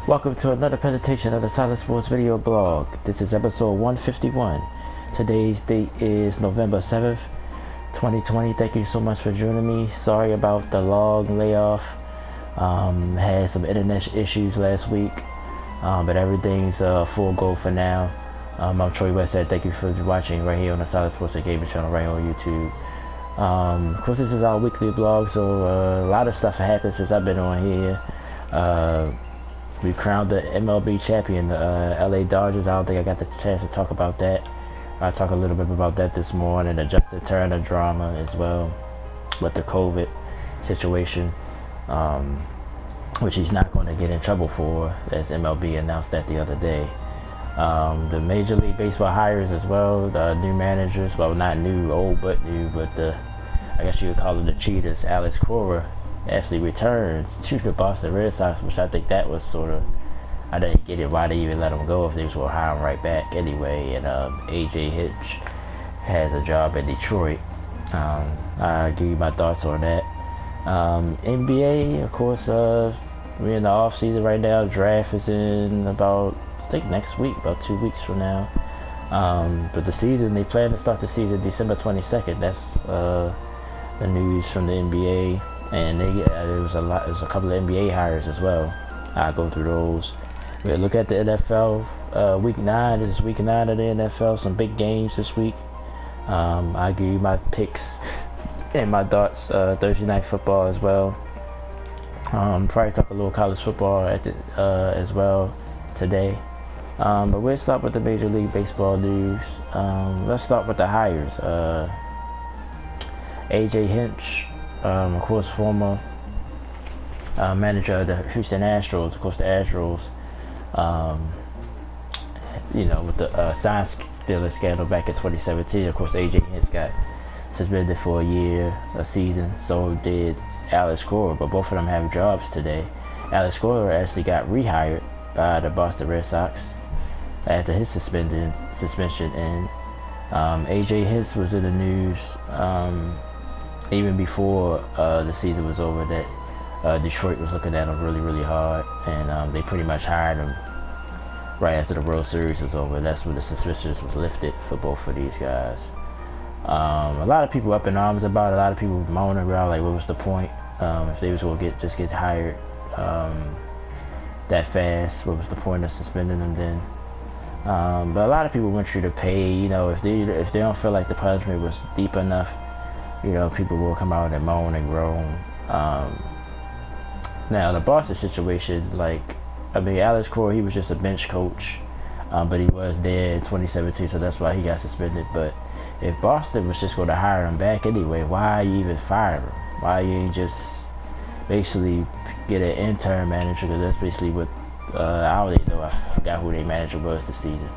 Welcome to another presentation of the Silent Sports Video Blog. This is episode 151. Today's date is November 7th, 2020. Thank you so much for joining me. Sorry about the long layoff. Had some internet issues last week, but everything's full go for now. I'm Troy Westhead. Thank you for watching right here on the Silent Sports and Gaming channel right here on YouTube. Of course, this is our weekly blog, so a lot of stuff happened since I've been on here. We crowned the MLB champion, the LA Dodgers. I don't think I got the chance to talk about that. I'll talk a little bit about that this morning. The Justin Turner drama as well with the COVID situation, which he's not going to get in trouble for, as MLB announced that the other day. The Major League Baseball hires as well, the new managers, well, not new, old but new, but I guess you would call them the cheaters. Alex Cora actually returns to the Boston Red Sox, which I think that was sort of, I didn't get it why they even let him go if they was going to hire him right back anyway. And AJ Hinch has a job in Detroit. I'll give you my thoughts on that. NBA, of course, we're in the off season right now. Draft is in about, I think next week, about 2 weeks from now. But the season, they plan to start the season December 22nd. That's the news from the NBA. And there was a couple of NBA hires as well. I'll go through those. We'll look at the NFL. Week 9 this is week 9 of the NFL. Some big games this week. I'll give you my picks and my thoughts. Thursday night football as well. Probably talk a little college football as well today. But we'll start with the Major League Baseball news. Let's start with the hires. AJ Hinch. Of course, former manager of the Houston Astros. Of course, the Astros, with the sign stealing scandal back in 2017. Of course, AJ Hinch got suspended for a season. So did Alex Cora, but both of them have jobs today. Alex Cora actually got rehired by the Boston Red Sox after his suspension. And AJ Hinch was in the news. Even before the season was over, that Detroit was looking at him really, really hard, and they pretty much hired him right after the World Series was over. That's when the suspicions was lifted for both of these guys. A lot of people up in arms about it. A lot of people moaning around like, what was the point if they was going to get hired that fast? What was the point of suspending them then? But a lot of people want you to pay. If they don't feel like the punishment was deep enough, people will come out and moan and groan. Now, the Boston situation, Alex Cora, he was just a bench coach, but he was there in 2017, so that's why he got suspended. But if Boston was just going to hire him back anyway, why you even fire him? Why you ain't just basically get an intern manager? Because that's basically what, I don't even know, I forgot who their manager was this season.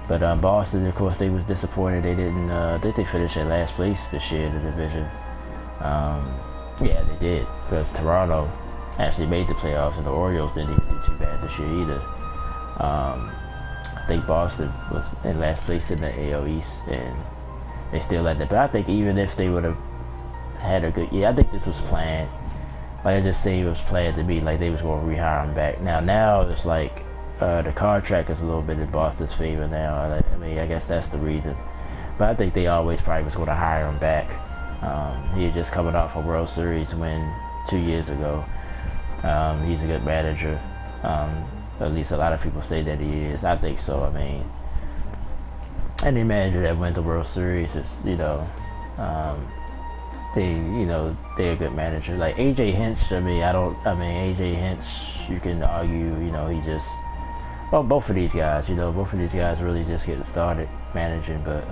But Boston, of course, they was disappointed. They didn't. They finished in last place this year in the division. Yeah, they did, because Toronto actually made the playoffs, and the Orioles didn't even do too bad this year either. I think Boston was in last place in the AL East, and they still let it. But I think even if they would have had a good year, I think this was planned. Like I just say, it was planned to be like they was going to rehire him back. Now it's like. The contract is a little bit in Boston's favor now. I guess that's the reason. But I think they always probably was going to hire him back. He had just coming off a World Series win 2 years ago. He's a good manager. At least a lot of people say that he is. I think so. Any manager that wins a World Series is, they're a good manager. Like AJ Hinch, AJ Hinch, you can argue, he just. Well, both of these guys, really just getting started managing, but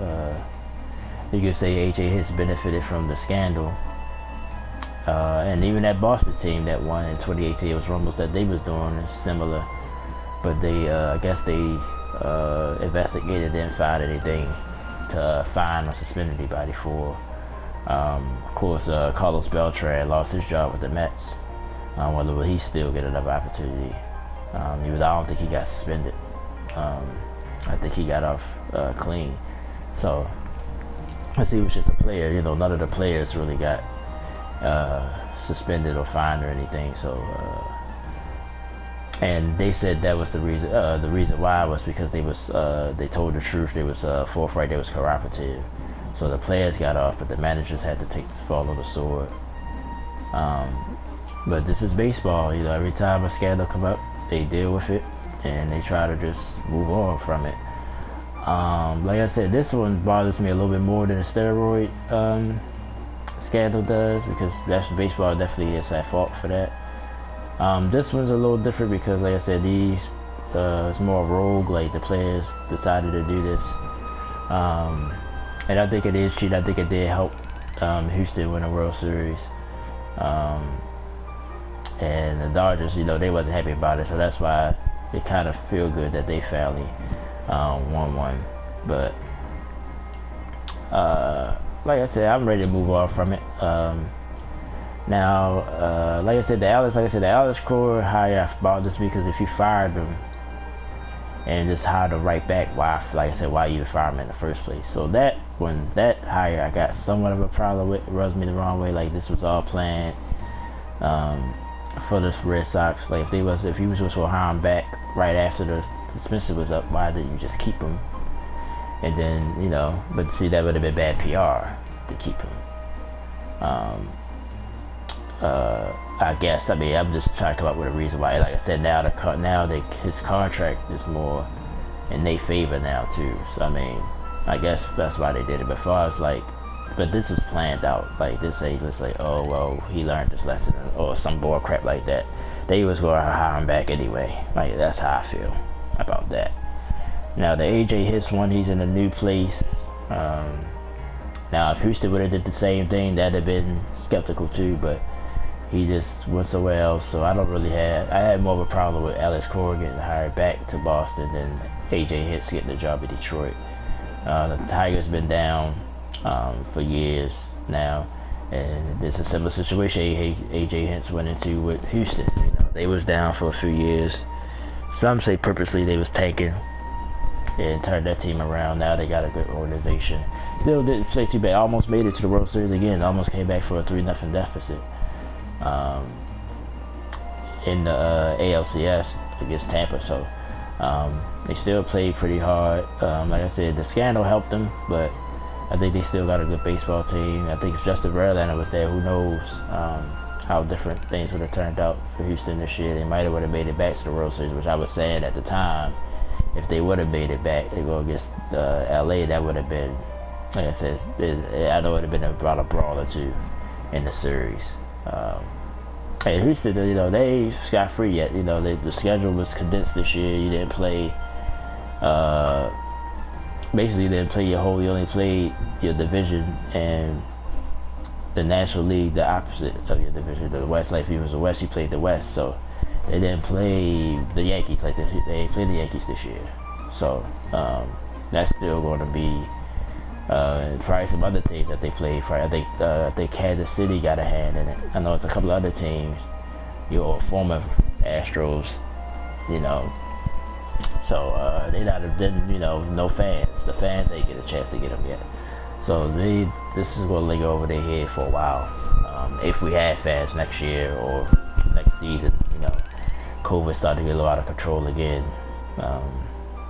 you could say AJ Hinch benefited from the scandal. And even that Boston team that won in 2018, it was rumors that they was doing similar, but they, I guess they investigated, didn't find anything to fine or suspend anybody for. Of course, Carlos Beltran lost his job with the Mets. Whether will he still get another opportunity? I don't think he got suspended. I think he got off clean. So, he was just a player. None of the players really got suspended or fined or anything. So And they said that was the reason. The reason why was because they told the truth. They was forthright. They was cooperative. So the players got off, but the managers had to follow the sword. But this is baseball. Every time a scandal come up, they deal with it and they try to just move on from it. Like I said, this one bothers me a little bit more than the steroid scandal does, because that's baseball definitely is at fault for that. This one's a little different because, like I said, these it's more rogue. Like the players decided to do this, and I think it is cheating. I think it did help Houston win the World Series, and the Dodgers, they wasn't happy about it, so that's why it kind of feel good that they finally won one. But like I said, I'm ready to move on from it. Now, like I said, the Alex Cora hire bothers me because if you fired him and just hired him right back, why you fire him in the first place? So that hire, I got somewhat of a problem with. It rubs me the wrong way. Like this was all planned for the Red Sox. Like if you was supposed to hire him back right after the suspension was up, why didn't you just keep him? And then but see, that would have been bad PR to keep him. I guess. I'm just trying to come up with a reason why. Like I said, now his contract is more in their favor now too. So I guess that's why they did it. But far as but this was planned out. Like this ain't just like, oh well, he learned his lesson or some bull crap like that. They was going to hire him back anyway. Like that's how I feel about that. Now the AJ Hinch one, he's in a new place. Now if Houston would have did the same thing, that'd have been skeptical too. But he just went somewhere else, so I had more of a problem with Alex Cora getting hired back to Boston than AJ Hinch getting the job in Detroit. The Tigers been down for years now, and it's a similar situation AJ Hinch went into with Houston. They was down for a few years. Some say purposely they was tanking and turned that team around. Now they got a good organization. Still didn't play too bad. Almost made it to the World Series again. Almost came back for a 3-0 deficit in the ALCS against Tampa. So they still played pretty hard. Like I said, the scandal helped them, but I think they still got a good baseball team. I think if Justin Verlander was there, who knows how different things would have turned out for Houston this year. They might have made it back to the World Series, which I was saying at the time, if they would have made it back, they go against LA, that would have been, like I said, I know it would have been about a brawl or two in the series. Hey, Houston, they scot free yet. The schedule was condensed this year. You didn't play. Basically, you didn't play you only played your division and the National League, the opposite of your division, the West. Like if you was the West, you played the West. So they didn't play the Yankees like this. They played the Yankees this year. So that's still going to be probably some other teams that they played. I think Kansas City got a hand in it. I know it's a couple other teams. Your former Astros, So they not have been, no fans. The fans ain't get a chance to get them yet. So this is going to linger over their head for a while. If we had fans next year or next season, COVID started to get a little out of control again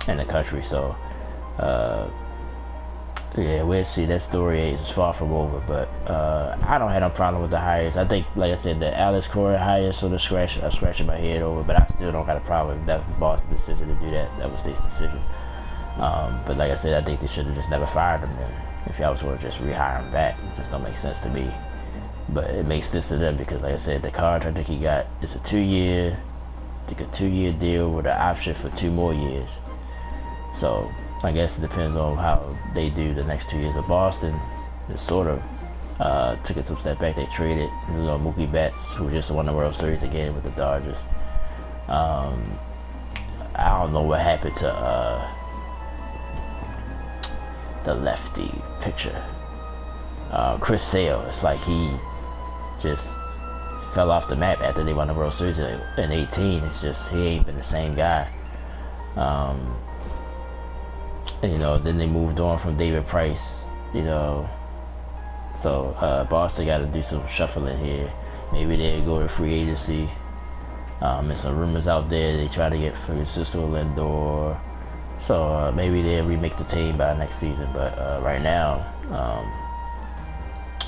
in the country. So yeah, we'll see. That story is far from over, but I don't have no problem with the hires. I think, like I said, the Alex Cora hire sort of scratching my head over, but I still don't got a problem with that. Boston's decision to do that. That was their decision. But like I said, I think they should have just never fired him then. If y'all was going to just rehire him back, it just don't make sense to me. But it makes sense to them because, like I said, the contract I think he got is a 2-year deal with an option for 2 more years. So I guess it depends on how they do the next 2 years. But Boston is sort of took it some step back. They traded Mookie Betts, who just won the World Series again with the Dodgers. I don't know what happened to the lefty pitcher, Chris Sale. It's like he just fell off the map after they won the World Series in 18. It's just he ain't been the same guy. Then they moved on from David Price, So Boston got to do some shuffling here. Maybe they'll go to free agency And some rumors out there they try to get Francisco Lindor. So maybe they'll remake the team by next season. But right now,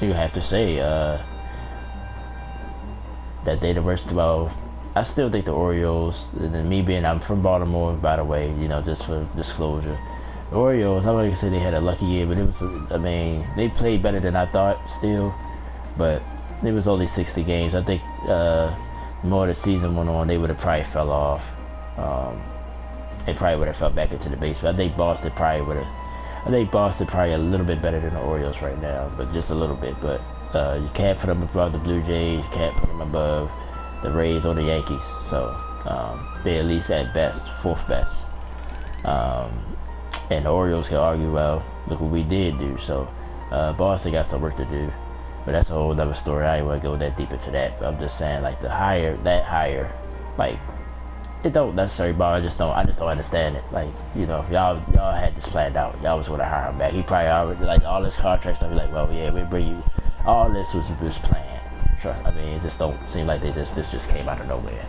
you have to say that they the worst. Well, I still think the Orioles, and me being, I'm from Baltimore, by the way, just for disclosure. The Orioles, I'm not going to say they had a lucky year, but it was, they played better than I thought still, but it was only 60 games. I think more the season went on, they would have probably fell off. They probably would have fell back into the basement. I think Boston probably a little bit better than the Orioles right now, but just a little bit. But you can't put them above the Blue Jays. You can't put them above the Rays or the Yankees. So they at least at best, fourth best. And the Orioles can argue, well, look what we did do. So Boston got some work to do. But that's a whole other story. I ain't want to go that deep into that. But I'm just saying, like, like, it don't necessarily bother. I just don't understand it. Like, y'all had this planned out. Y'all was going to hire him back. He probably already, like, all this contract stuff, like, well, yeah, we'll bring you. All this was planned. I mean, it just don't seem like this just came out of nowhere.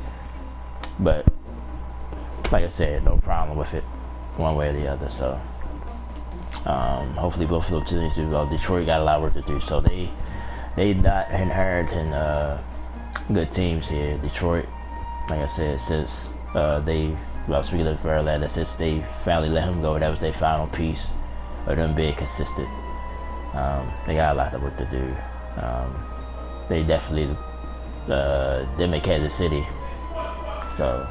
But, like I said, no problem with it, one way or the other. So, hopefully both of those teams do well. Detroit got a lot of work to do. So they not inheriting good teams here. Detroit, like I said, since speaking of Verlander, since they finally let him go, that was their final piece of them being consistent. They got a lot of work to do. They definitely them in Kansas City. So,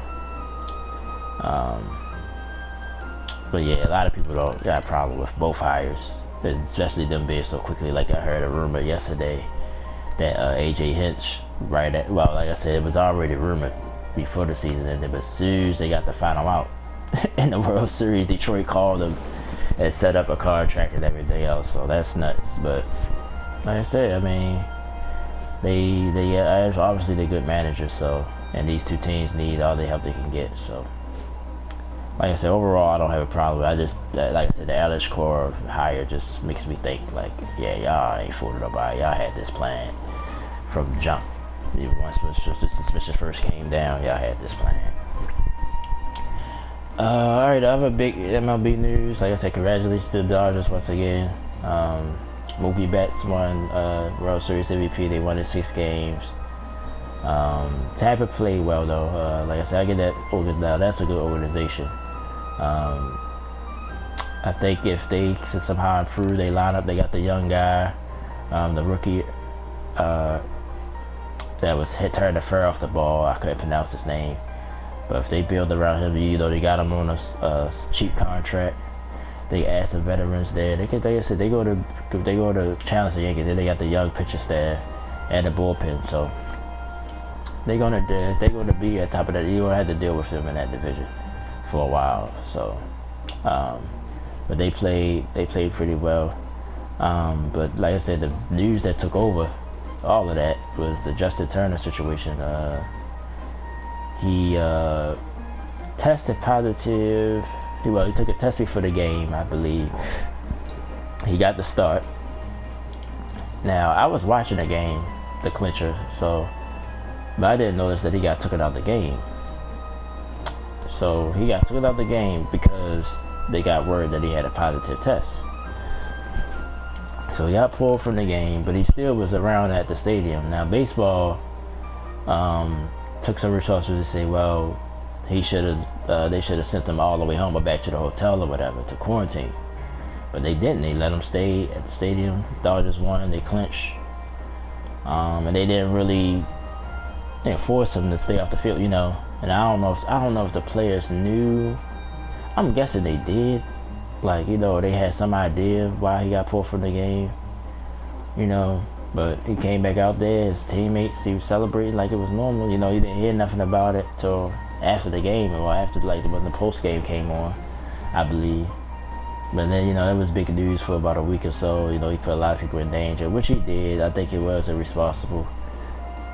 but yeah, a lot of people don't got a problem with both hires, especially them being so quickly. Like I heard a rumor yesterday that AJ Hinch, like I said, it was already rumored before the season ended, but as soon as they got the final out in the World Series, Detroit called them and set up a contract and everything else. So that's nuts. But like I said, I mean, they obviously they're good managers. So, and these two teams need all the help they can get. So, like I said, overall I don't have a problem. I just, like I said, the Alex Cora hire just makes me think, like, yeah, y'all ain't fooling nobody. Y'all had this plan from jump. Once the suspicion first came down, y'all had this plan. Alright, the other big MLB news, like I said, congratulations to the Dodgers once again. Mookie Betts won World Series MVP. They won in 6 games. Tampa played well though. Like I said, I get that now. That's a good organization. I think if they could somehow improve their lineup, they got the young guy, the rookie that was turning the fur off the ball. I couldn't pronounce his name. But if they build around him, they got him on a cheap contract. They add some veterans there. They go to challenge the Yankees. Then they got the young pitcher staff and the bullpen. So they're gonna be at top of that. You don't have to deal with them in that division for a while. So, but they played pretty well. But like I said, the news that took over all of that was the Justin Turner situation. He tested positive. He took a test before the game, I believe. He got the start. Now, I was watching the game, the clincher, but I didn't notice that he got taken out of the game. So he got taken out of the game because they got word that he had a positive test. So he got pulled from the game, but he still was around at the stadium. Now, baseball took some responsibility to say, well, they should have sent him all the way home or back to the hotel or whatever to quarantine. But they didn't. They let him stay at the stadium. Dodgers won. They clinched. And they didn't really force him to stay off the field, And I don't know if the players knew. I'm guessing they did. Like, they had some idea why he got pulled from the game. But he came back out there, his teammates, he was celebrating like it was normal. He didn't hear nothing about it till after the game, or after when the post game came on, I believe. But then, it was big news for about a week or so. He put a lot of people in danger, which he did. I think it was irresponsible.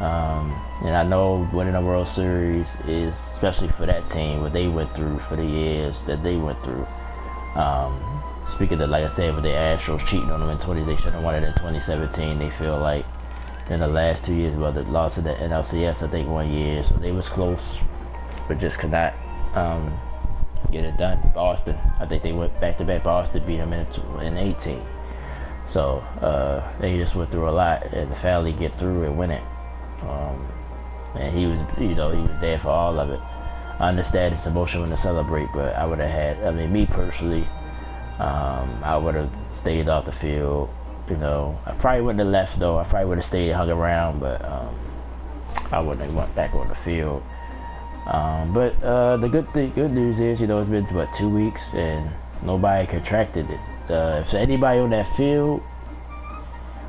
And I know winning a World Series is, especially for that team, what they went through for the years that they went through. Speaking of, like I said, with the Astros cheating on them they should have won it in 2017. They feel like in the last 2 years. Well, they lost to the NLCS, I think, 1 year, so they was close, but just could not get it done. Boston, I think they went back-to-back. Boston beat them in 18. So they just went through a lot, and finally get through and win it. And he was, he was there for all of it. I understand it's emotional to celebrate, but I would have had, I mean, me personally, I would have stayed off the field. I probably wouldn't have left though. I probably would have stayed and hung around, but I wouldn't have went back on the field. But the good news is, it's been about 2 weeks and nobody contracted it. If anybody on that field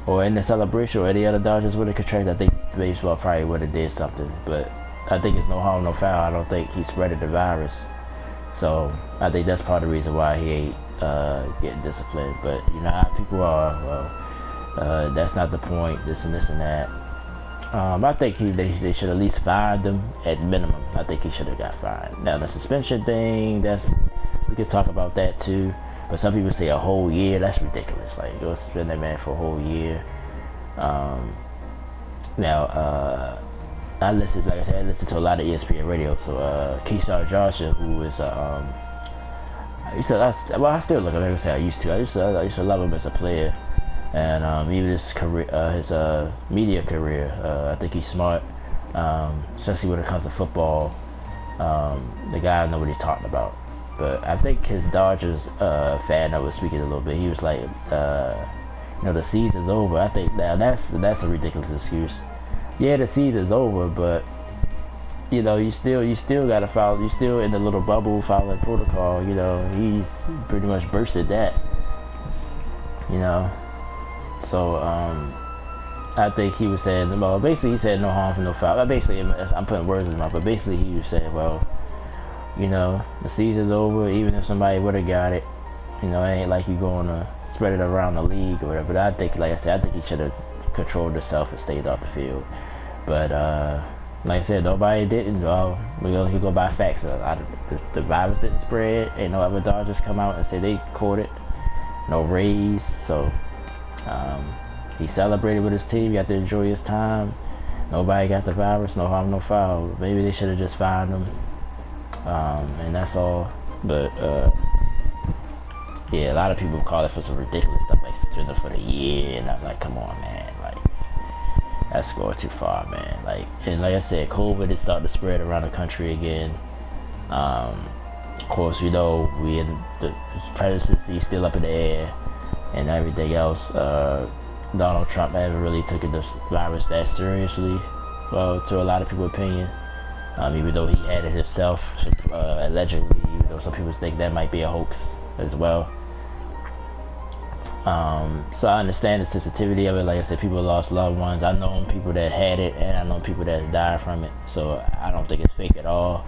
or in the celebration or any other Dodgers would have contracted, I think baseball probably would have did something. But I think it's no harm, no foul. I don't think he spreaded the virus. So I think that's part of the reason why he ain't getting disciplined. But how people are, well, that's not the point, this and this and that. I think they should at least fine him at minimum. I think he should have got fined. Now the suspension thing, we could talk about that too. But some people say a whole year. That's ridiculous. Like, you'll suspend that man for a whole year. Now, I listen to a lot of ESPN radio. So Keyshawn Johnson, who is I still look at him. I used to. I used to love him as a player, and even his career, his media career. I think he's smart, especially when it comes to football. The guy knows what he's talking about. But I think his Dodgers fan that was speaking a little bit. He was like, the season's over. I think that's a ridiculous excuse. Yeah, the season's over, but you still gotta follow. You still in the little bubble following protocol. He's pretty much bursted that. So I think he was saying, well, basically he said no harm, no foul. Basically, I'm putting words in his mouth, but basically he was saying, well, the season's over. Even if somebody would have got it, it ain't like you going to spread it around the league or whatever. But I think, like I said, I think he should have controlled himself and stayed off the field. But like I said, nobody didn't. Well, you go by facts. The virus didn't spread. Ain't no other Dodgers come out and say they caught it. No Rays. So he celebrated with his team. He got to enjoy his time. Nobody got the virus. No harm, no foul. Maybe they should have just fined him. And that's all. But yeah, a lot of people call it for some ridiculous stuff like suspended for the year, and I'm like, come on, man, like that's going too far, man. And like I said, COVID is starting to spread around the country again. Of course, we in the presidency still up in the air and everything else. Donald Trump hasn't really taken the virus that seriously, well, to a lot of people's opinion. Even though he had it himself, allegedly, even though some people think that might be a hoax as well. So I understand the sensitivity of it. Like I said, people lost loved ones. I know people that had it, and I know people that died from it. So I don't think it's fake at all.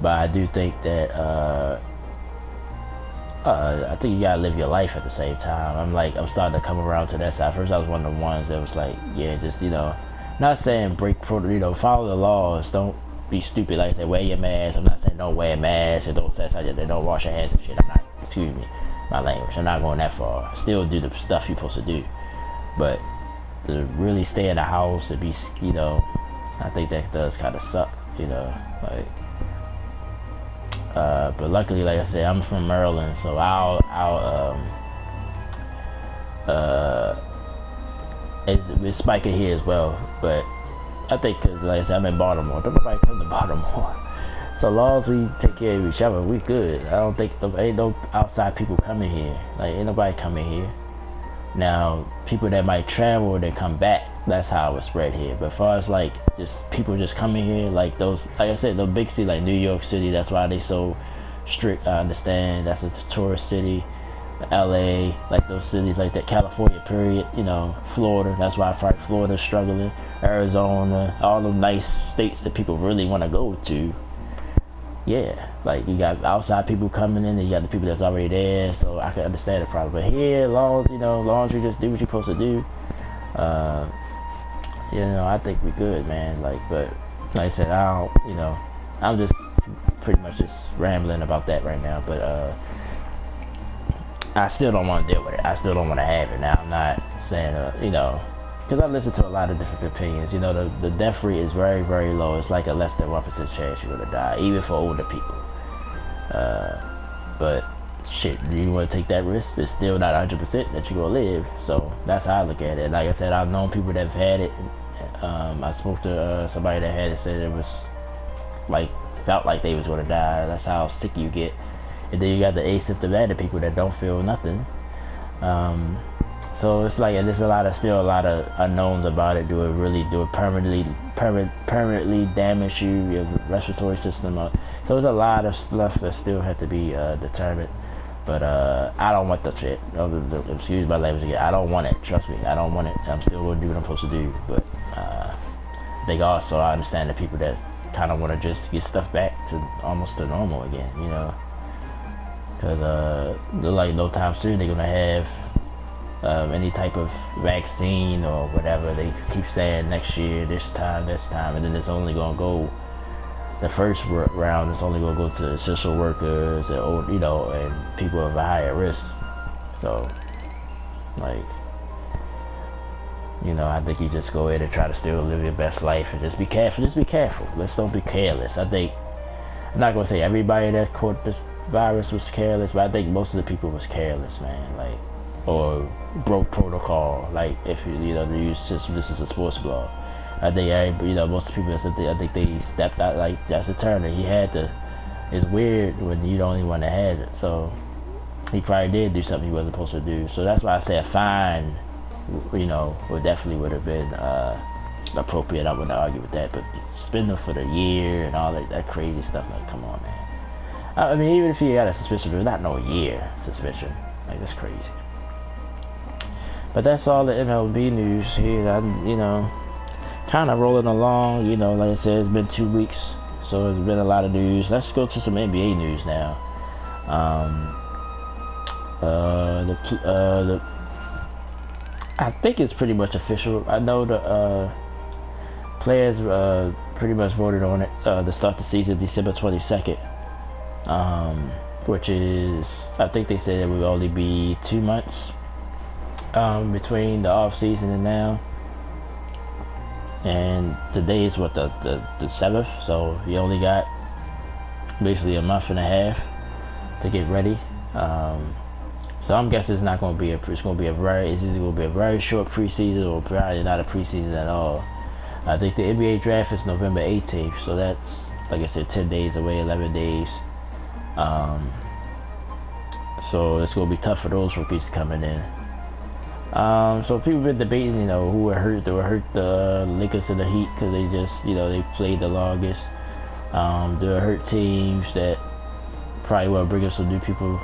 But I do think that I think you gotta live your life at the same time. I'm starting to come around to that side. First, I was one of the ones that was like, yeah, just not saying break protocol, follow the laws. Don't be stupid. Like I said, wear your mask. I'm not saying don't wear a mask and don't say don't wash your hands and shit. I'm not. Excuse me, my language. I'm not going that far. Still do the stuff you're supposed to do, but to really stay in the house and be, I think that does kind of suck. But luckily, like I said, I'm from Maryland, so it's spiking here as well. But I think, cause like I said, I'm in Baltimore. Don't nobody come to Baltimore. So long as we take care of each other, we good. I don't think ain't no outside people coming here. Like, ain't nobody coming here. Now, people that might travel or they come back, that's how it would spread here. But as far as like just people just coming here, like those, like I said, the big city like New York City, that's why they so strict. I understand that's a tourist city. LA, like those cities like that, California, period, Florida, that's why probably Florida's struggling, Arizona, all the nice states that people really want to go to. Yeah, like you got outside people coming in, and you got the people that's already there, so I can understand the problem. But here, long as you just do what you're supposed to do, I think we're good, man. But like I said, I'm just pretty much just rambling about that right now, but I still don't want to deal with it. I still don't want to have it. Now, I'm not saying, because I listen to a lot of different opinions. You know, the death rate is very, very low. It's like a less than 1% chance you're gonna die, even for older people. But shit, do you want to take that risk? It's still not 100% that you're gonna live. So that's how I look at it. Like I said, I've known people that have had it. I spoke to somebody that had it, said it was like felt like they was gonna die. That's how sick you get. And then you got the asymptomatic people that don't feel nothing. So it's like, and there's still a lot of unknowns about it. Do it permanently damage your respiratory system? So there's a lot of stuff that still have to be determined. But I don't want the shit. Excuse my language again. I don't want it. Trust me, I don't want it. I'm still gonna do what I'm supposed to do. But I understand the people that kind of want to just get stuff back to almost to normal again. You know, because like no time soon they're gonna have any type of vaccine or whatever. They keep saying next year, this time, and then it's only gonna go. The first round is only gonna go to essential workers and, you know, and people of a higher risk. So, like, you know, I think you just go in and try to still live your best life and just be careful. Just be careful. Let's don't be careless. I think, I'm not gonna say everybody that caught this virus was careless, but I think most of the people was careless, man. Like, or broke protocol. Like, if you know, this is a sports blog. I think most people, I think they stepped out like Justin Turner. He had to. It's weird when you the only one that had it. So he probably did do something he wasn't supposed to do. So that's why I say a fine, you know, would have been appropriate. I wouldn't argue with that. But spend them for the year and all that crazy stuff. Like, come on, man. I mean, even if you got a suspicion, but not no year suspicion. Like, that's crazy. But that's all the MLB news here. You know, kind of rolling along. You know, like I said, it's been 2 weeks, so it's been a lot of news. Let's go to some NBA news now. I think it's pretty much official. I know the players pretty much voted on it to start the season December 22nd, which is, I think they said it would only be 2 months between the off season and now. And today is what, the 7th, so you only got basically a month and a half to get ready. So I'm guessing it's not going to be it's either going to be a very short preseason or probably not a preseason at all. I think the NBA draft is November 18th, so that's, like I said, 10 days away, 11 days. So it's going to be tough for those rookies coming in. So people have been debating, you know, who were hurt. They were hurt the Lakers and the Heat because they just, you know, they played the longest. There were hurt teams that probably will bring up some new people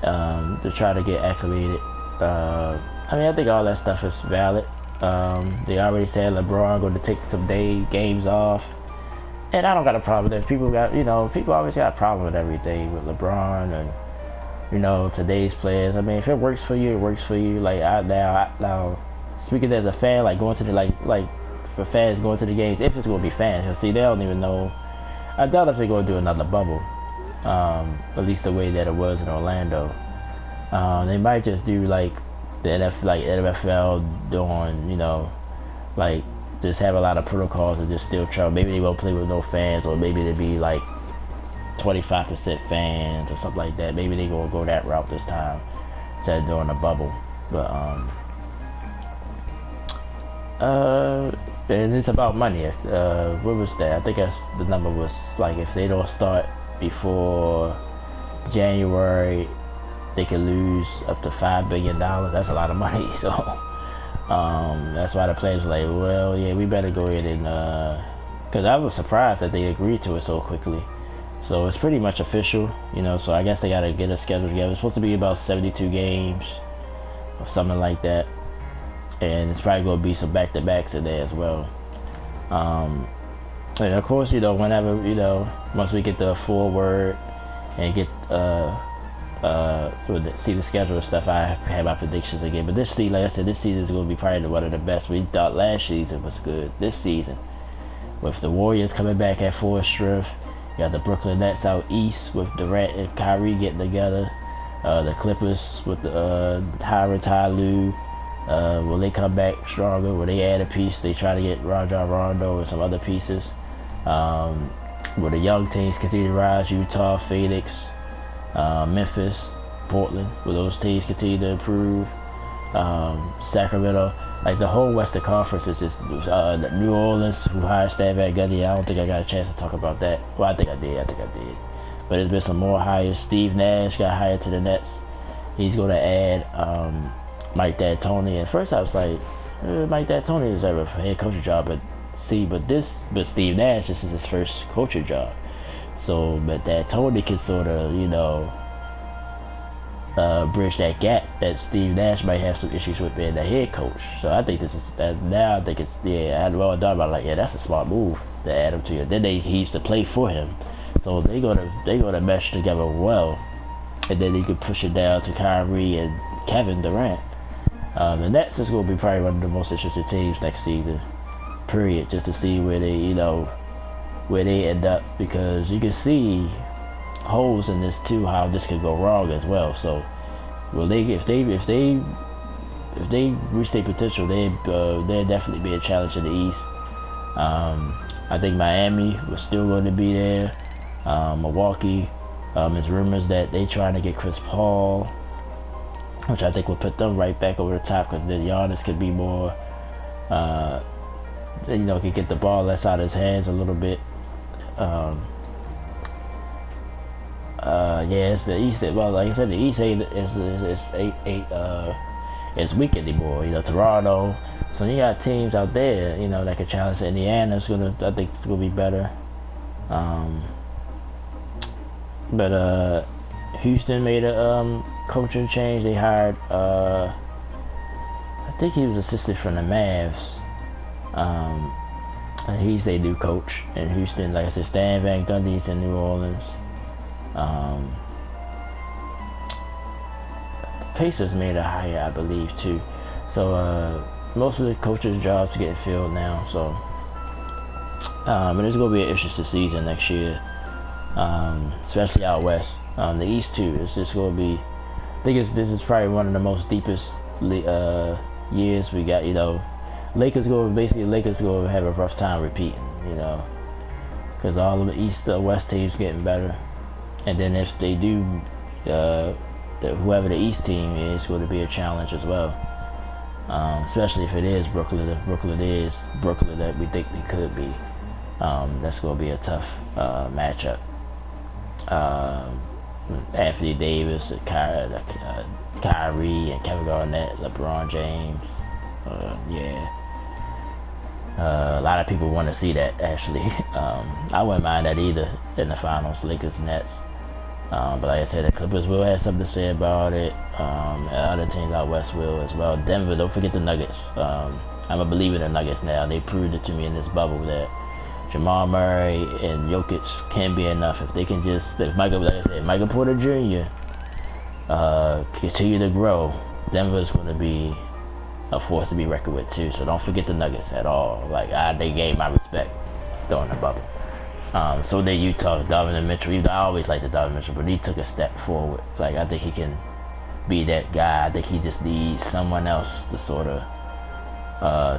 to try to get acclimated. I mean, I think all that stuff is valid. They already said LeBron going to take some games off, and I don't got a problem with that. People always got a problem with everything with LeBron and, you know, today's players. I mean, if it works for you, it works for you. Like, now speaking as a fan, like going to the like for fans going to the games, if it's going to be fans, because see, they don't even know. I doubt if they're going to do another bubble. At least the way that it was in Orlando. They might just do like the NFL doing, you know, like just have a lot of protocols and just still try. Maybe they won't play with no fans, or maybe they'd be like 25% fans or something like that. Maybe they gonna go that route this time instead of doing a bubble. But and it's about money. What was that? I think the number was like, if they don't start before January, they could lose up to $5 billion. That's a lot of money. So that's why the players were like, well, yeah, we better go ahead and because I was surprised that they agreed to it so quickly. So it's pretty much official, you know. So I guess they gotta get a schedule together. It's supposed to be about 72 games or something like that, and it's probably gonna be some back-to-backs in there as well. And of course, you know, whenever, you know, once we get the full word and get see the schedule and stuff, I have my predictions again. But this season, like I said, this season is going to be probably one of the best. We thought last season was good. This season, with the Warriors coming back at full strength, you got the Brooklyn Nets out east with Durant and Kyrie getting together, the Clippers with the hiring Ty Lue, Will they come back stronger? Will they add a piece? They try to get Rajon Rondo and some other pieces. Will the young teams continue to rise? Utah, Phoenix, Memphis, Portland. Will those teams continue to improve? Sacramento. Like the whole Western Conference is just New Orleans, who hired Stan Van Gundy. I don't think I got a chance to talk about that. Well, I think I did. But there's been some more hires. Steve Nash got hired to the Nets. He's going to add Mike D'Antoni. At first I was like, Mike D'Antoni deserves a head coaching job, but Steve Nash, this is his first coaching job. So, but D'Antoni can sort of, bridge that gap that Steve Nash might have some issues with being the head coach. So I think I think it's, I thought about it, that's a smart move to add him to you. Then he used to play for him. So they're gonna mesh together well. And then he could push it down to Kyrie and Kevin Durant. The Nets is going to be probably one of the most interesting teams next season, period, just to see where they end up, because you can see holes in this too, how this could go wrong as well. So, if they reach their potential, they'll definitely be a challenge in the East. I think Miami was still going to be there. Milwaukee. There's rumors that they trying to get Chris Paul, which I think will put them right back over the top, because then Giannis could be more, could get the ball less out of his hands a little bit. It's the East. Well, like I said, the East is weak anymore. Toronto. So you got teams out there, that can challenge. Indiana's I think it's gonna be better. But Houston made a coaching change. They hired, I think he was assistant from the Mavs. And he's their new coach in Houston. Like I said, Stan Van Gundy's in New Orleans. Pacers made a hire, I believe, too. So most of the coaches' jobs are getting filled now. So, but it's gonna be an interesting season next year. Especially out west. The East too. It's just going to be. I think this is probably one of the most deepest years we got. Lakers going to have a rough time repeating. Because all of the East, West teams getting better, and then if they do, whoever the East team is going to be a challenge as well. Especially if it is Brooklyn. If Brooklyn is Brooklyn that we think they could be, that's going to be a tough matchup. Anthony Davis, Kyrie, and Kevin Garnett, LeBron James. A lot of people want to see that, actually. I wouldn't mind that either in the finals, Lakers, Nets. But like I said, the Clippers will have something to say about it. And other teams out west will as well. Denver, don't forget the Nuggets. I'm a believer in the Nuggets now. They proved it to me in this bubble that Jamal Murray and Jokic can be enough if they can just, Michael Porter Jr. Continue to grow. Denver's going to be a force to be reckoned with too. So don't forget the Nuggets at all. They gave my respect during the bubble. So did Utah, Donovan Mitchell. I always liked the Donovan Mitchell, but he took a step forward. I think he can be that guy. I think he just needs someone else to sort of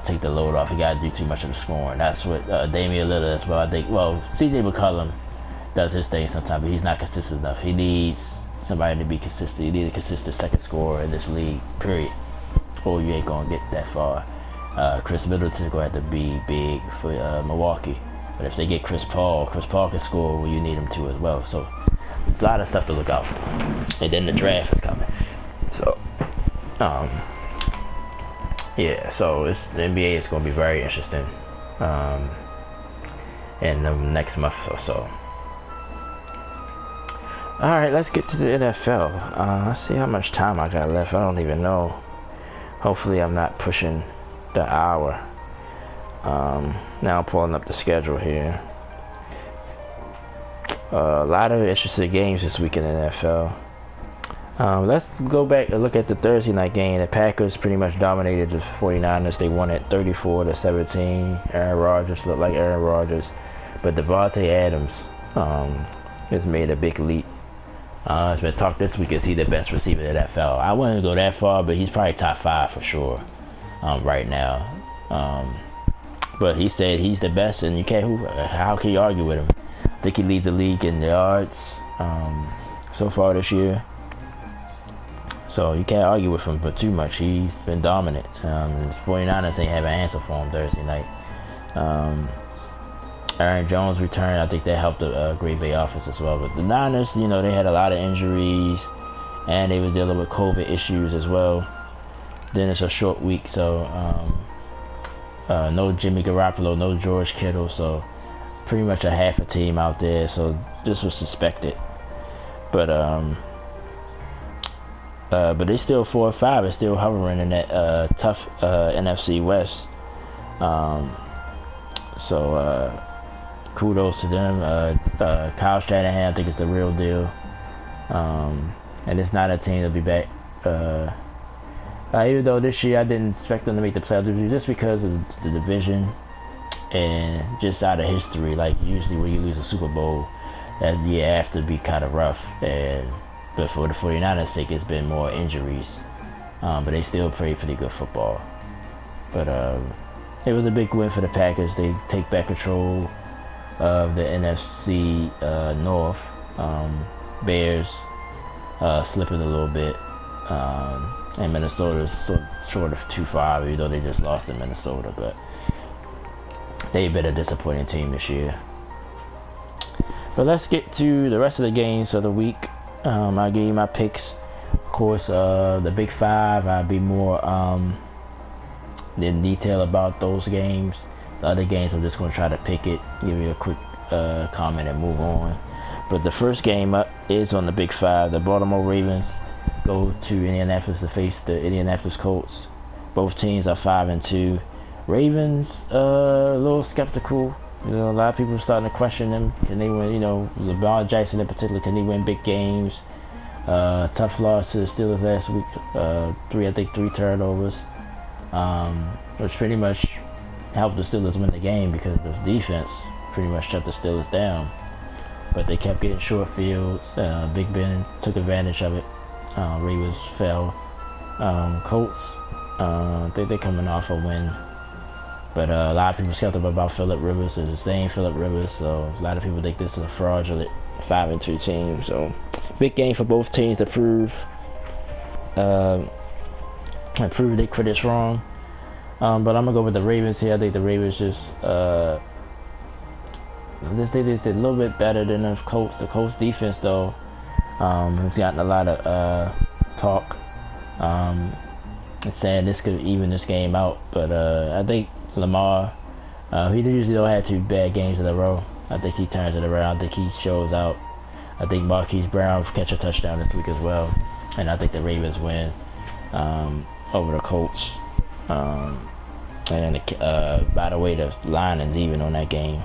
take the load off. He got to do too much of the scoring. That's what Damian Lillard as well. I think. Well, C.J. McCollum does his thing sometimes, but he's not consistent enough. He needs somebody to be consistent. He needs a consistent second scorer in this league. Period. Or you ain't gonna get that far. Chris Middleton's gonna have to be big for Milwaukee. But if they get Chris Paul can score when you need him to as well. So there's a lot of stuff to look out for. And then the draft is coming. So, so the NBA is going to be very interesting in the next month or so. Alright, let's get to the NFL. Let's see how much time I got left. I don't even know. Hopefully I'm not pushing the hour. Now I'm pulling up the schedule here. A lot of interesting games this week in the NFL. Let's go back and look at the Thursday night game. The Packers pretty much dominated the 49ers. They won at 34-17. Aaron Rodgers looked like Aaron Rodgers. But Devontae Adams has made a big leap. It's been talked this week, is he the best receiver in the NFL? I wouldn't go that far, but he's probably top 5 for sure. right now. But he said he's the best, and how can you argue with him? I think he leads the league in yards so far this year. So you can't argue with him for too much. He's been dominant. The 49ers ain't have an answer for him Thursday night. Aaron Jones returned. I think that helped the Green Bay offense as well. But the Niners, they had a lot of injuries, and they were dealing with COVID issues as well. Then it's a short week, so no Jimmy Garoppolo, no George Kittle, so pretty much a half a team out there. So this was suspected, but they still 4-5. It's still hovering in that tough NFC West. So kudos to them. Kyle Shanahan, I think, is the real deal. And it's not a team that'll be back. Even though this year I didn't expect them to make the playoffs, just because of the division and just out of history. Like usually when you lose a Super Bowl, that year after be kind of rough. But for the 49ers' sake, it's been more injuries. But they still play pretty good football. But it was a big win for the Packers. They take back control of the NFC North. Bears slipping a little bit. And Minnesota's short of 2-5, even though they just lost to Minnesota. But they've been a disappointing team this year. But let's get to the rest of the games of the week. I'll give you my picks. Of course, the Big Five, I'll be more in detail about those games. The other games, I'm just going to try to pick it, give you a quick comment and move on. But the first game up is on the Big Five. The Baltimore Ravens go to Indianapolis to face the Indianapolis Colts. Both teams are 5-2. Ravens, a little skeptical. A lot of people are starting to question them. Can they win? Lamar Jackson in particular, can he win big games? Tough loss to the Steelers last week. Three turnovers, which pretty much helped the Steelers win the game because the defense pretty much shut the Steelers down. But they kept getting short fields. Big Ben took advantage of it. Ravens fell. Colts, I think they're coming off a win. But a lot of people skeptical about Phillip Rivers. It's the same Phillip Rivers, so a lot of people think this is a fraudulent 5-2 team. So big game for both teams to prove their critics wrong. But I'm gonna go with the Ravens here. I think the Ravens just they did a little bit better than the Colts. The Colts defense though has gotten a lot of talk. It's saying this could even this game out, but I think Lamar, he usually don't have 2 bad games in a row. I think he turns it around. I think he shows out. I think Marquise Brown catch a touchdown this week as well, and I think the Ravens win over the Colts. And by the way, the line is even on that game.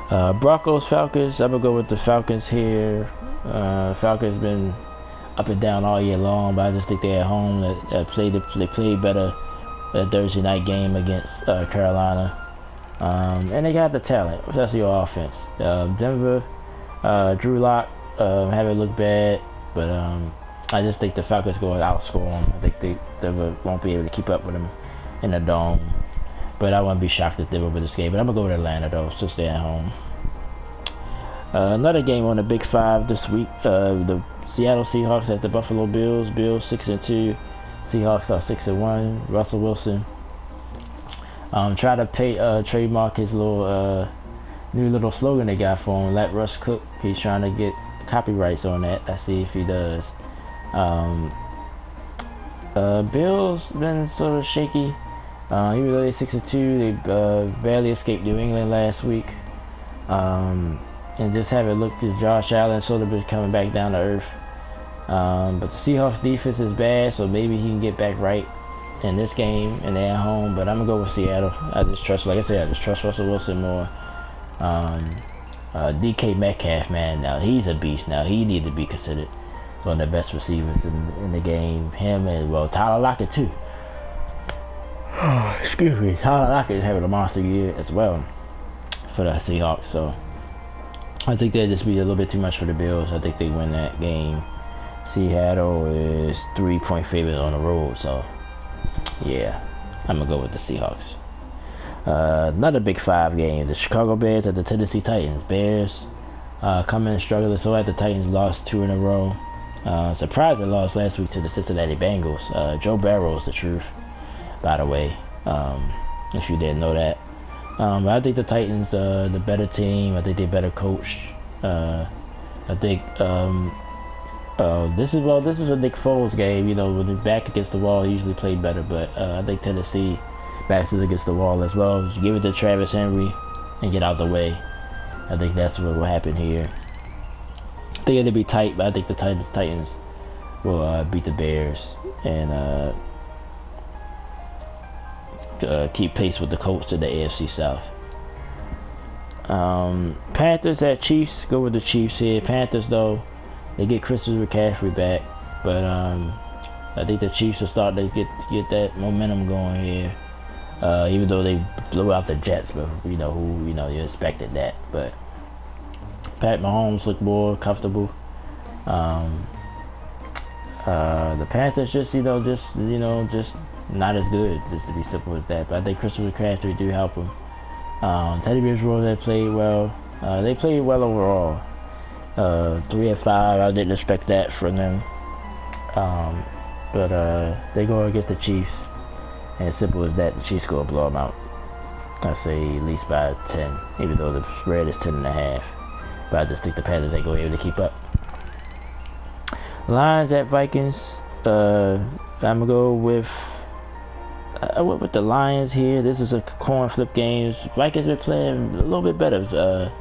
Broncos Falcons. I'm gonna go with the Falcons here. Falcons been up and down all year long, but I just think they're at home. They played better that Thursday night game against Carolina, and they got the talent, especially your offense. Denver, Drew Lock haven't looked bad, but I just think the Falcons going to outscore them. I think Denver won't be able to keep up with them in the dome, but I wouldn't be shocked if Denver win this game. But I'm gonna go with Atlanta though, so stay at home. Another game on the Big Five this week. The Seattle Seahawks at the Buffalo Bills. Bills 6-2. Seahawks are 6-1. Russell Wilson try to trademark his new little slogan they got for him. Let Russ cook. He's trying to get copyrights on that. Let's see if he does. Bills been sort of shaky. Even though they're 6-2, they barely escaped New England last week. And just haven't looked at Josh Allen sort of been coming back down to earth. But the Seahawks defense is bad, so maybe he can get back right in this game, and they're at home. But I'm gonna go with Seattle. I just trust Russell Wilson more. DK Metcalf, man, now he's a beast. Now he needs to be considered one of the best receivers in the game. Him and Tyler Lockett too. Excuse me, Tyler Lockett is having a monster year as well for the Seahawks. So I think that'd just be a little bit too much for the Bills. I think they win that game. Seattle is 3-point favorite on the road, so Yeah, I'm gonna go with the Seahawks. Another Big 5 game: the Chicago Bears at the Tennessee Titans. Bears come in struggling, so at the Titans lost 2 in a row. Surprising loss last week to the Cincinnati Bengals. Joe Burrow is the truth, by the way, if you didn't know that. But I think the Titans, the better team. I think they're better coached. I think this is a Nick Foles game. You know, when he's back against the wall, he usually played better. But I think Tennessee backs is against the wall as well. You give it to Travis Henry and get out the way. I think that's what will happen here. I think it'll be tight, but I think the Titans will beat the Bears and keep pace with the Colts in the AFC South. Panthers at Chiefs. Go with the Chiefs here. Panthers, though, they get Christopher McCaffrey back, but I think the Chiefs are starting to get that momentum going here. Even though they blew out the Jets, but you expected that. But Pat Mahomes looked more comfortable. The Panthers just not as good, just to be simple as that. But I think Christopher McCaffrey do help them. Teddy Bridgewater, they played well. They played well overall. 3-5. I didn't expect that from them. But they go against the Chiefs, and as simple as that, the Chiefs go blow them out. I say at least by 10, even though the spread is 10.5. But I just think the Panthers ain't gonna be able to keep up. Lions at Vikings. I'm gonna go with. I went with the Lions here. This is a coin flip game. Vikings are playing a little bit better.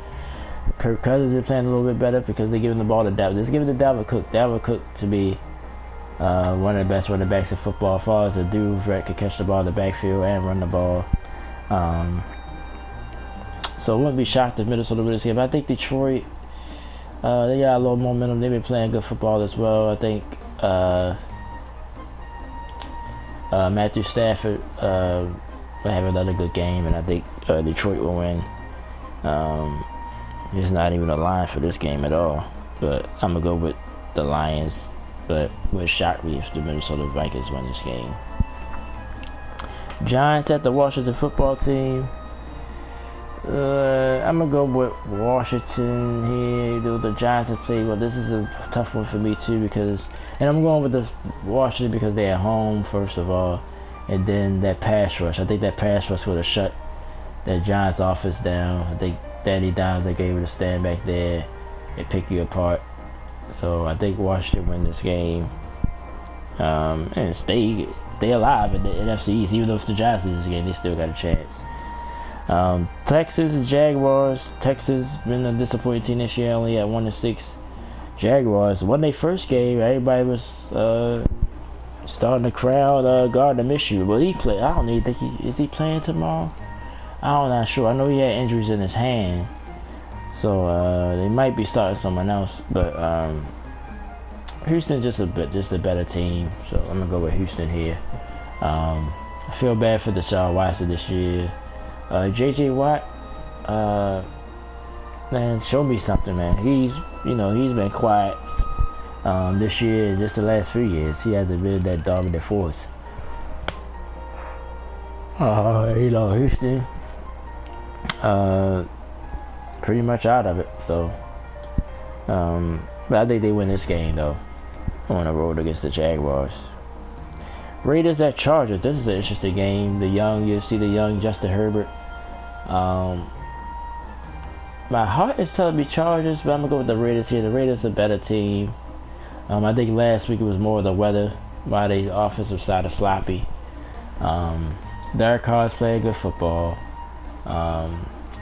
Kirk Cousins is playing a little bit better because they're giving the ball to Dalvin. Just giving it to Dalvin Cook. Dalvin Cook, to me, one of the best running backs in football. As far as a dude that can catch the ball in the backfield and run the ball. So I wouldn't be shocked if Minnesota wins this game. But I think Detroit, they got a little momentum. They've been playing good football as well. I think Matthew Stafford will have another good game, and I think Detroit will win. It's not even a line for this game at all, but I'm gonna go with the Lions. But it would shock me if the Minnesota Vikings win this game. Giants at the Washington football team. I'm gonna go with Washington here. The Giants have played well. This is a tough one for me too and I'm going with the Washington because they're at home first of all, and then that pass rush. I think that pass rush would have shut that Giants offense down. I think Danny Dimes, they gave it a stand back there and pick you apart. So I think Washington win this game and stay alive in the NFC East. Even though if the Giants lose this game, they still got a chance. Texas and Jaguars. Texas been a disappointing team this year, only at 1-6. Jaguars won their first game. Everybody was starting to crowd Gardner Minshew. Will he play? I don't even think is he playing tomorrow? I'm not sure. I know he had injuries in his hand, so they might be starting someone else. But Houston just a better team, so I'm gonna go with Houston here. I feel bad for Deshaun Watson this year. JJ Watt, man, show me something, man. He's been quiet this year, just the last few years. He hasn't been that dominant force. Houston, pretty much out of it. So, but I think they win this game though, on the road against the Jaguars. Raiders at Chargers. This is an interesting game. You see the young Justin Herbert. My heart is telling me Chargers, but I'm gonna go with the Raiders here. The Raiders are a better team. I think last week it was more of the weather, while the offensive side is sloppy. Derek Carr's playing good football.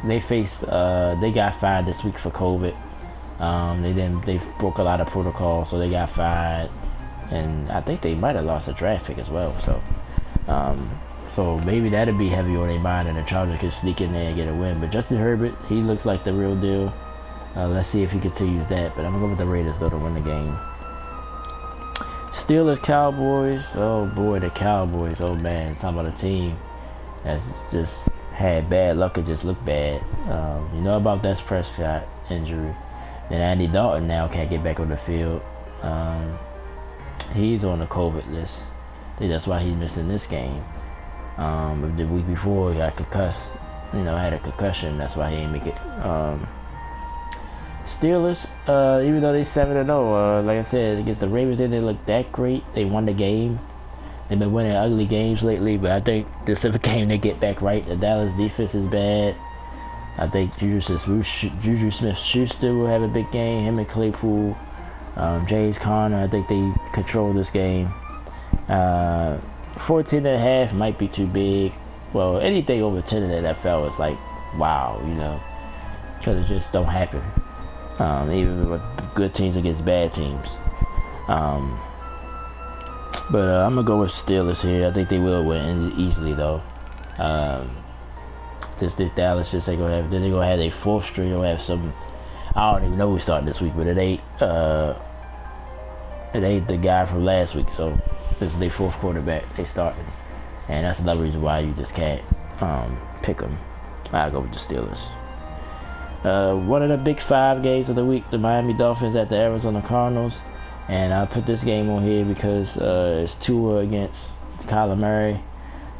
They got fined this week for COVID. They broke a lot of protocol, so they got fined, and I think they might have lost a draft pick as well. So maybe that'd be heavy on their mind, and the Chargers could sneak in there and get a win. But Justin Herbert, he looks like the real deal. Let's see if he continues that. But I'm gonna go with the Raiders though to win the game. Steelers Cowboys. Oh boy, the Cowboys. Oh man, talking about a team that's just had bad luck and just looked bad. You know about that Prescott injury. Then Andy Dalton now can't get back on the field. He's on the COVID list. I think that's why he's missing this game. The week before he got concussed, had a concussion. That's why he didn't make it. Steelers, even though they 7-0, like I said, against the Ravens, they didn't look that great. They won the game. They've been winning ugly games lately, but I think this is a game they get back right. The Dallas defense is bad. I think Juju Smith-Schuster will have a big game. Him and Claypool, James Conner, I think they control this game. 14.5 might be too big. Well, anything over 10 in the NFL is like, wow, because it just don't happen. Even with good teams against bad teams. But I'm going to go with Steelers here. I think they will win easily, though. Just think Dallas just ain't going to have... Then they're going to have their fourth string. They'll have some... I don't even know who's starting this week, but it ain't the guy from last week. So, this is their fourth quarterback they starting. And that's another reason why you just can't pick them. I'll go with the Steelers. One of the big 5 games of the week, the Miami Dolphins at the Arizona Cardinals. And I put this game on here because it's Tua against Kyler Murray.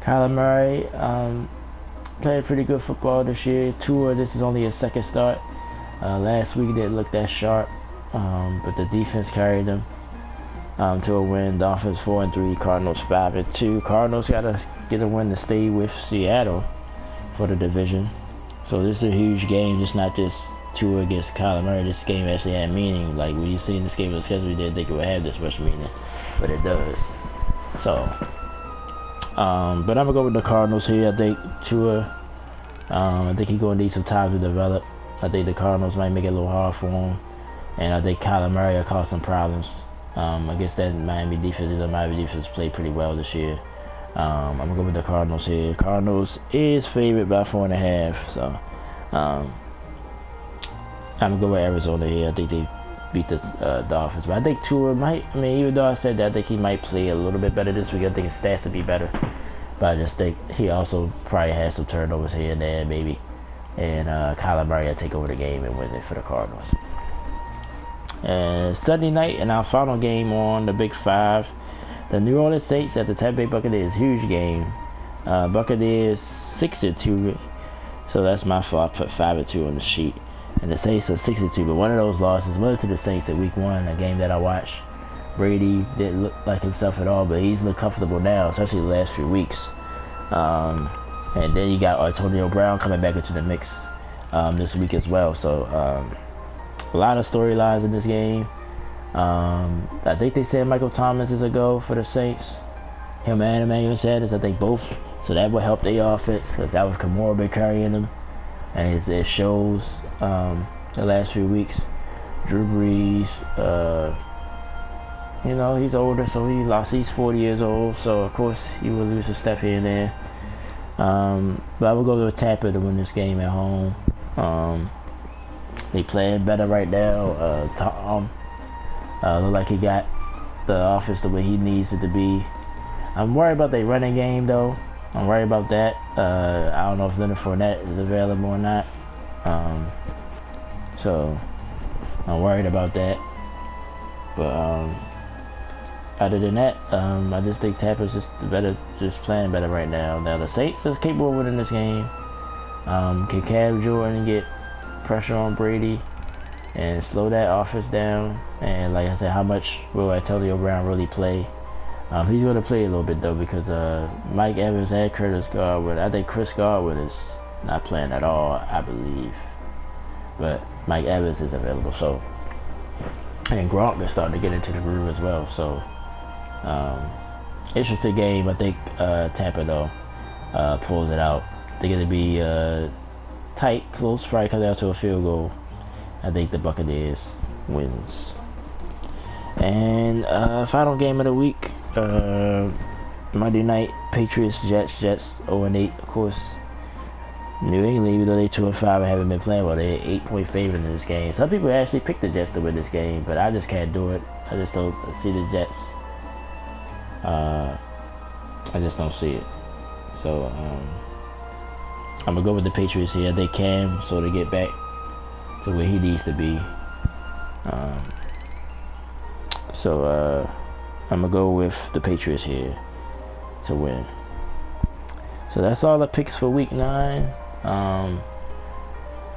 Kyler Murray played pretty good football this year. Tua, this is only his second start. Last week didn't look that sharp, but the defense carried them to a win. Dolphins 4-3, Cardinals 5-2. Cardinals got to get a win to stay with Seattle for the division. So this is a huge game. It's not just Tua against Kyler Murray. This game actually had meaning. Like when you see this game on the schedule, you didn't think it would have this much meaning, but it does. So, but I'm gonna go with the Cardinals here. I think Tua. I think he's gonna need some time to develop. I think the Cardinals might make it a little hard for him, and I think Kyler Murray will cause some problems against that Miami defense. The Miami defense played pretty well this year. I'm gonna go with the Cardinals here. Cardinals is favored by 4.5. So. I'm going to go with Arizona here. I think they beat the Dolphins. But I think Tua might, even though I said that, I think he might play a little bit better this week. I think his stats would be better. But I just think he also probably has some turnovers here and there, maybe. And Kyler Murray will take over the game and win it for the Cardinals. And Sunday night, and our final game on the Big 5. The New Orleans Saints at the Tampa Bay Buccaneers. Huge game. Buccaneers 6-2. So that's my fault. I put 5-2 on the sheet. And the Saints are 6-2, but one of those losses was to the Saints at week 1, a game that I watched. Brady didn't look like himself at all, but he's looked comfortable now, especially the last few weeks. And then you got Antonio Brown coming back into the mix this week as well. So a lot of storylines in this game. I think they said Michael Thomas is a go for the Saints. Him and Emmanuel Sanders, I think both. So that will help their offense because that was Kamara been carrying them. And it shows the last few weeks. Drew Brees, he's older, so he's 40 years old, so of course he will lose a step here and there. But I will go with Tampa to win this game at home. They playing better right now. Tom look like he got the offense the way he needs it to be. I'm worried about their running game though. I'm worried about that. I don't know if Leonard Fournette is available or not. So I'm worried about that. But other than that, I just think Tampa's just playing better right now. Now the Saints are capable of winning this game. Can Cam Jordan get pressure on Brady and slow that offense down? And like I said, how much will Antonio Brown really play? He's going to play a little bit though because Mike Evans and Curtis Godwin. I think Chris Godwin is not playing at all, I believe. But Mike Evans is available, so. And Gronk is starting to get into the groove as well, so. Interesting game. I think Tampa though pulls it out. They're going to be tight, close, probably come down to a field goal. I think the Buccaneers wins. And final game of the week. Monday night, Patriots, Jets 0-8. Of course, New England, even though they 2-5 and haven't been playing well, they're 8-point favorite in this game. Some people actually picked the Jets to win this game, but I just can't do it. I just don't see the Jets. I just don't see it. So I'm gonna go with the Patriots here. They can sort of get back to where he needs to be. So I'm gonna go with the Patriots here. to win. So that's all the picks for week 9. Dang,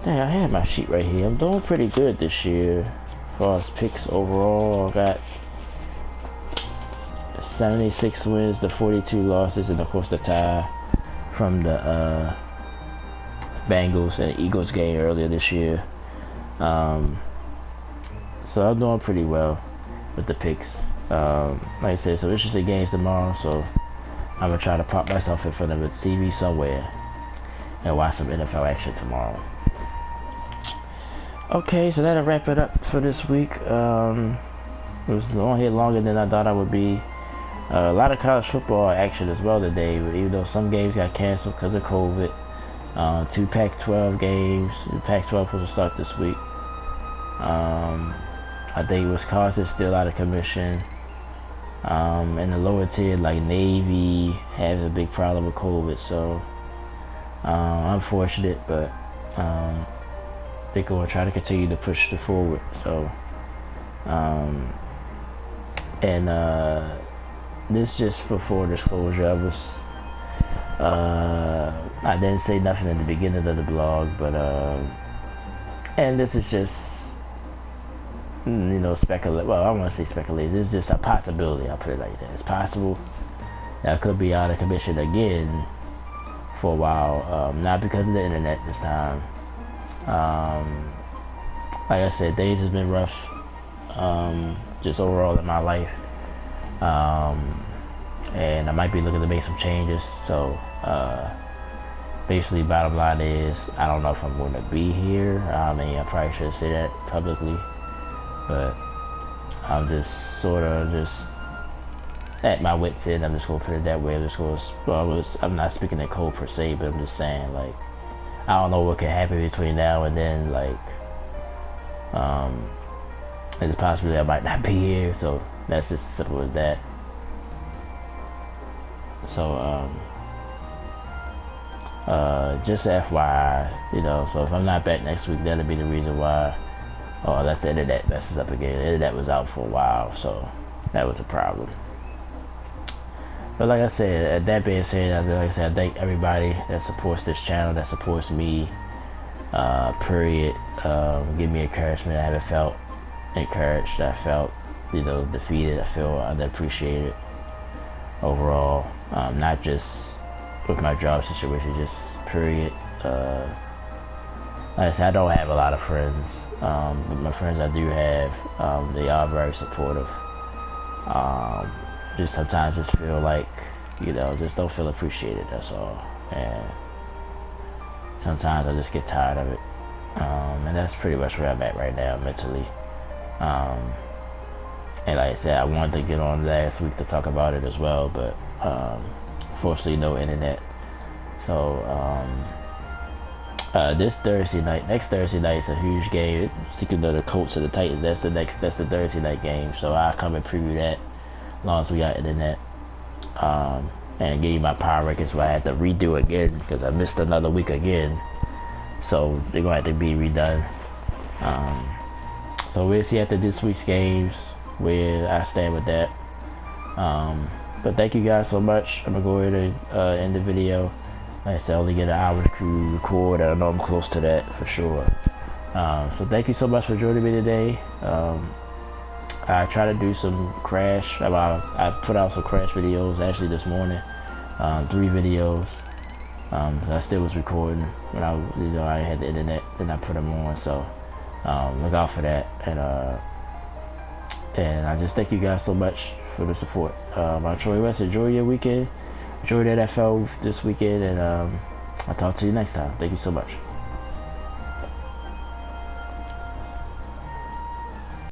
I had my sheet right here. I'm doing pretty good this year as far as picks overall. I got 76 wins to 42 losses, and of course the tie from the Bengals and Eagles game earlier this year. So I'm doing pretty well with the picks. Like I said, so interesting games tomorrow, so I'm gonna try to pop myself in front of a TV somewhere and watch some NFL action tomorrow. Okay, so that'll wrap it up for this week. It was on here longer than I thought I would be. A lot of college football action as well today, but even though some games got canceled because of COVID. 2 Pac-12 games. The Pac-12 was to start this week. I think Wisconsin's still out of commission. In the lower tier, like Navy, has a big problem with COVID, so unfortunate, but they're going to try to continue to push it forward. So, this just for full disclosure, I didn't say nothing at the beginning of the blog, but and this is just speculate. Well, I don't want to say speculate. This is just a possibility. I'll put it like that. It's possible that I could be out of commission again for a while. Not because of the internet this time. Like I said, days has been rough. Just overall in my life. And I might be looking to make some changes. So basically, bottom line is, I don't know if I'm going to be here. I mean, I probably should say that publicly. But I'm just sort of just at my wit's end. I'm just going to put it that way. I'm not speaking in code per se, but I'm just saying, like, I don't know what can happen between now and then. Like, it's possible I might not be here. So that's just as simple as that. So, just FYI, so if I'm not back next week, that'll be the reason why. Oh, that's the internet messes up again. The internet was out for a while, so that was a problem. But like I said, that being said, I thank everybody that supports this channel, that supports me, period. Give me encouragement. I haven't felt encouraged. I felt, defeated. I feel underappreciated overall. Not just with my job situation, just period. Like I said, I don't have a lot of friends. But my friends I do have, they are very supportive. Just sometimes just feel like, just don't feel appreciated, that's all. And sometimes I just get tired of it. And that's pretty much where I'm at right now mentally. And like I said, I wanted to get on last week to talk about it as well, but fortunately no internet. So this Thursday night, next Thursday night is a huge game. Speaking of the Colts and the Titans, that's the Thursday night game. So I'll come and preview that as long as we got internet. And give you my power rankings, where I had to redo again because I missed another week again. So they're gonna have to be redone. So we'll see after this week's games where I stand with that. But thank you guys so much. I'm gonna go ahead and end the video. Like I said, I only get an hour to record, and I know I'm close to that for sure. So thank you so much for joining me today. I try to do some crash. I put out some crash videos actually this morning. 3 videos. I still was recording when I had the internet, then I put them on. So look out for that. And I just thank you guys so much for the support. I'm Troy West. Enjoy your weekend. Enjoy the NFL this weekend, and I'll talk to you next time. Thank you so much.